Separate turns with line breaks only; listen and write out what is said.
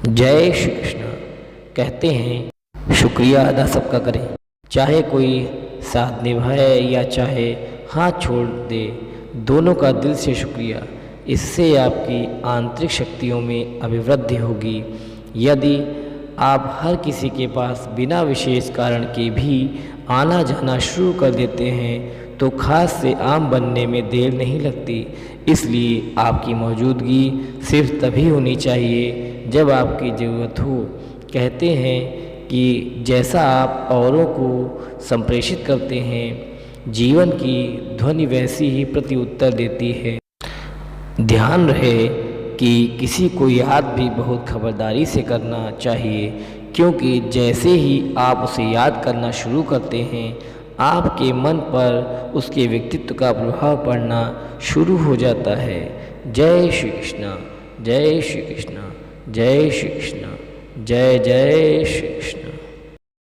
जय श्री कृष्ण। कहते हैं शुक्रिया अदा सबका करें, चाहे कोई साथ निभाए या चाहे हाथ छोड़ दे, दोनों का दिल से शुक्रिया। इससे आपकी आंतरिक शक्तियों में अभिवृद्धि होगी। यदि आप हर किसी के पास बिना विशेष कारण के भी आना जाना शुरू कर देते हैं तो खास से आम बनने में देर नहीं लगती। इसलिए आपकी मौजूदगी सिर्फ तभी होनी चाहिए जब आपकी ज़रूरत हो। कहते हैं कि जैसा आप औरों को संप्रेषित करते हैं, जीवन की ध्वनि वैसी ही प्रत्युत्तर देती है। ध्यान रहे कि किसी को याद भी बहुत खबरदारी से करना चाहिए, क्योंकि जैसे ही आप उसे याद करना शुरू करते हैं, आपके मन पर उसके व्यक्तित्व का प्रभाव पड़ना शुरू हो जाता है। जय श्री कृष्ण। जय श्री कृष्ण। जय श्री कृष्ण। जय जय श्री कृष्ण।